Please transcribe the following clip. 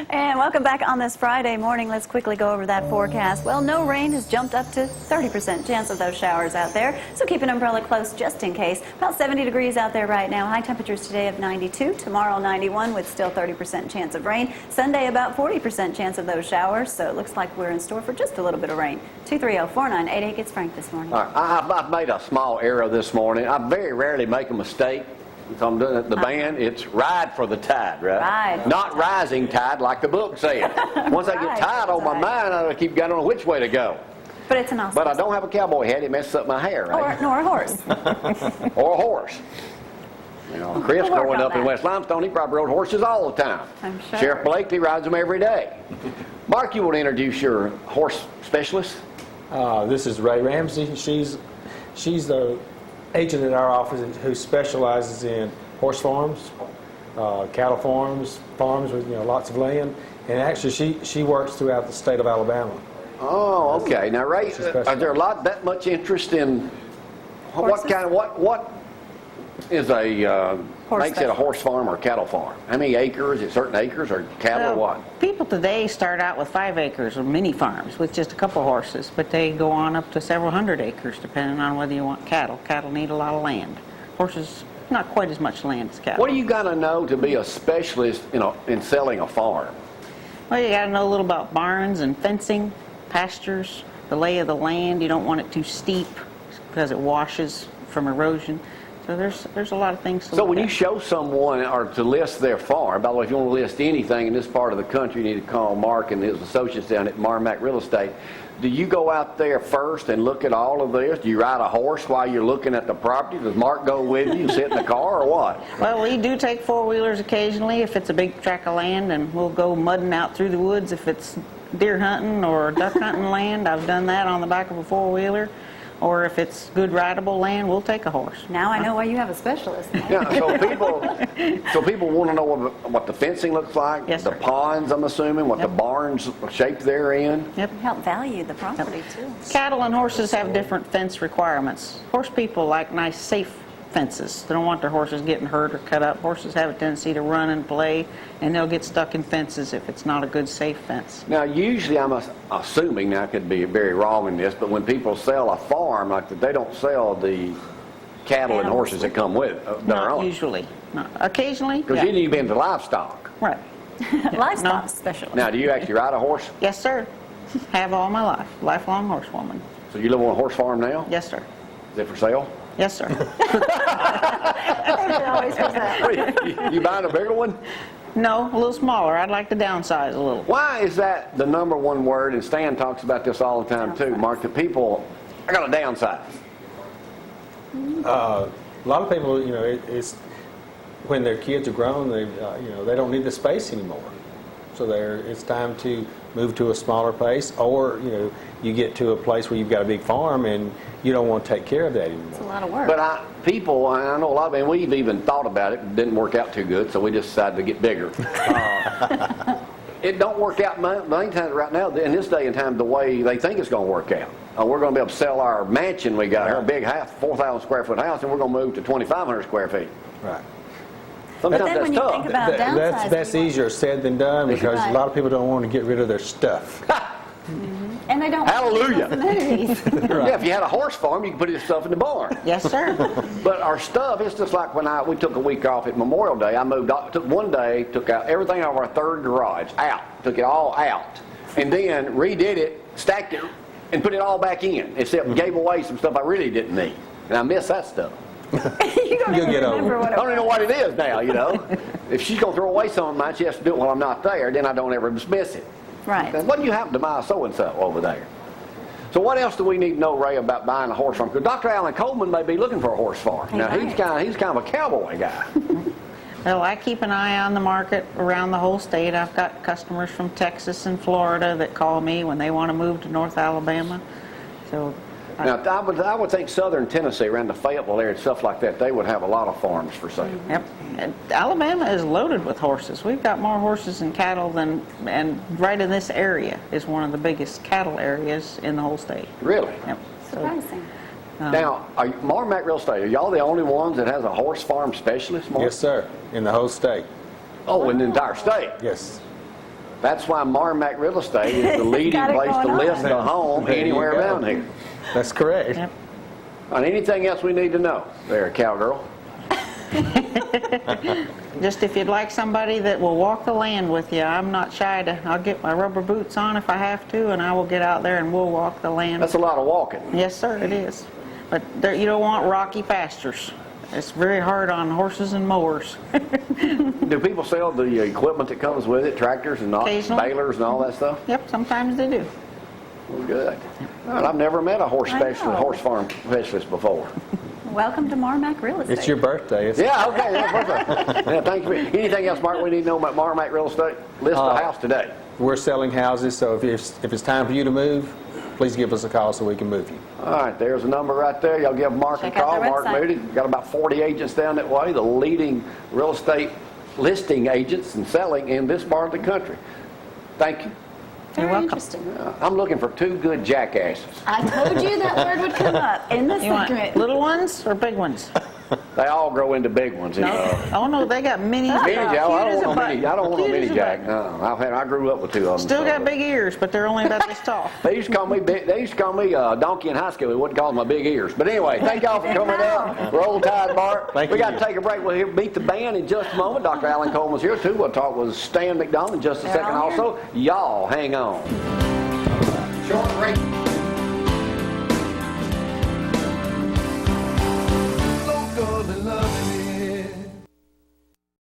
And welcome back on this Friday morning. Let's quickly go over that forecast. Well, no rain has jumped up to 30% chance of those showers out there, so keep an umbrella close just in case. About 70 degrees out there right now. High temperatures today of 92, tomorrow 91 with still 30% chance of rain. Sunday about 40% chance of those showers, so it looks like we're in store for just a little bit of rain. 230-4988 gets Frank this morning. All right, I've made a small error this morning. I very rarely make a mistake. If I'm doing it, the band, it's ride for the tide, right? Ride. Not rising tide like the book said. Once I get tired on my mind, I keep going on which way to go. But it's an awesome. But I don't have a cowboy hat. It messes up my hair, right? Nor a horse. Or a horse. You know, Chris growing up in West Limestone, he probably rode horses all the time. I'm sure. Sheriff Blakely rides them every day. Mark, you want to introduce your horse specialist? This is Rae Ramsey. She's the agent in our office who specializes in horse farms, cattle farms with lots of land, and actually she works throughout the state of Alabama. Oh, okay. Now, Ray, is there that much interest in horses? what is a makes it a horse farm or cattle farm? How many acres? Is it certain acres or cattle or what? People today start out with 5 acres or mini farms with just a couple horses, but they go on up to several hundred acres depending on whether you want cattle. Cattle need a lot of land. Horses, not quite as much land as cattle. What do you got to know to be a specialist, in selling a farm? Well, you got to know a little about barns and fencing, pastures, the lay of the land. You don't want it too steep because it washes from erosion. So there's a lot of things to look at. So when you show someone or to list their farm, by the way, if you want to list anything in this part of the country, you need to call Mark and his associates down at Marmac Real Estate. Do you go out there first and look at all of this? Do you ride a horse while you're looking at the property? Does Mark go with you and sit in the car or what? Well, we do take 4-wheelers occasionally if it's a big tract of land, and we'll go mudding out through the woods if it's deer hunting or duck hunting land. I've done that on the back of a 4-wheeler. Or if it's good rideable land, we'll take a horse. Now I know why you have a specialist. Yeah, so people want to know what the fencing looks like, Yes, the sir. ponds, I'm assuming, what the barns shaped they're in. Yep. Help value the property too. Cattle and horses have different fence requirements. Horse people like nice, safe fences. They don't want their horses getting hurt or cut up. Horses have a tendency to run and play, and they'll get stuck in fences if it's not a good, safe fence. Now, usually I'm assuming, now I could be very wrong in this, but when people sell a farm like that, they don't sell the cattle and horses that come with their Not own. usually. Not. Occasionally, Because yeah. you've been to livestock. Right. Livestock No. specialist. Now, do you actually ride a horse? Yes, sir. Have all my life. Lifelong horsewoman. So you live on a horse farm now? Yes, sir. Is it for sale? Yes, sir. Always for that. You buying a bigger one? No, a little smaller. I'd like to downsize a little. Why is that the number one word, and Stan talks about this all the time too, Mark, the people, I got to downsize. A lot of people, it's when their kids are grown, they don't need the space anymore. So it's time to move to a smaller place, or you get to a place where you've got a big farm and you don't want to take care of that anymore. It's a lot of work. But I know a lot of, and we've even thought about it, didn't work out too good, so we just decided to get bigger. It don't work out many times right now, in this day and time, the way they think it's going to work out. We're going to be able to sell our mansion we got here, a big house, 4,000 square foot house, and we're going to move to 2,500 square feet. Right. Sometimes But then that's when you tough. think about downsizing, That's easier said than done, because a lot of people don't want to get rid of their stuff. and they don't. Hallelujah. Amenities. Yeah, if you had a horse farm, you could put your stuff in the barn. Yes, sir. But our stuff, it's just like when we took a week off at Memorial Day. I took one day, took out everything out of our third garage, took it all out, and then redid it, stacked it, and put it all back in, except gave away some stuff I really didn't need. And I miss that stuff. You'll get over it. I don't even know what it is now, If she's going to throw away some of mine, she has to do it while I'm not there, then I don't ever dismiss it. Right. What do you happen to buy so-and-so over there? So what else do we need to know, Ray, about buying a horse farm? Because Dr. Alan Coleman may be looking for a horse farm. Now, he's kind of a cowboy guy. Well, I keep an eye on the market around the whole state. I've got customers from Texas and Florida that call me when they want to move to North Alabama. So Now, I would think southern Tennessee, around the Fayetteville area and stuff like that, they would have a lot of farms for sale. Yep. And Alabama is loaded with horses. We've got more horses and cattle and right in this area is one of the biggest cattle areas in the whole state. Really? Yep. Surprising. Now, Marmac Real Estate, are y'all the only ones that has a horse farm specialist, Mark? Yes, sir. In the whole state. Oh, in the entire state? Yes. That's why Marmac Real Estate is the leading Got it place to going on. list a home There you anywhere go. around here. That's correct. Yep. And anything else we need to know there, cowgirl? Just if you'd like somebody that will walk the land with you, I'm not shy to, I'll get my rubber boots on if I have to, and I will get out there and we'll walk the land. That's a lot of walking. Yes, sir, it is. But there, you don't want rocky pastures. It's very hard on horses and mowers. Do people sell the equipment that comes with it, tractors and Occasionally. balers and all that stuff? Yep, sometimes they do. Well, good. Well, I've never met a horse I specialist, know. horse farm specialist before. Welcome to Marmac Real Estate. It's your birthday. It's Yeah, okay, yeah, perfect. Yeah, thank you. Anything else, Mark, we need to know about Marmac Real Estate? List the house today. We're selling houses, so if it's time for you to move, please give us a call so we can move you. All right, there's a number right there. Y'all give Mark Check a out call. their Mark website. Moody. Got about 40 agents down that way, the leading real estate listing agents and selling in this part of the country. Thank you. Very You're welcome. interesting. I'm looking for two good jackasses. I told you that word would come up in the You want segment. little ones or big ones? They all grow into big ones. Oh, no, they got minis. Mini Cute Jack, I as don't a want no button. mini. I don't want no Cute mini as a Jack. button. No, I grew up with two of them. Still so- got big ears, but they're only about this tall. They used to call me donkey in high school. They wouldn't call them my big ears. But anyway, thank y'all for coming out. Roll Tide, Mark. Thank We you. got to take a break. We'll meet the band in just a moment. Dr. Alan Coleman's here too. We'll talk with Stan McDonald in just a They're second all here. also. Y'all hang on. Short break.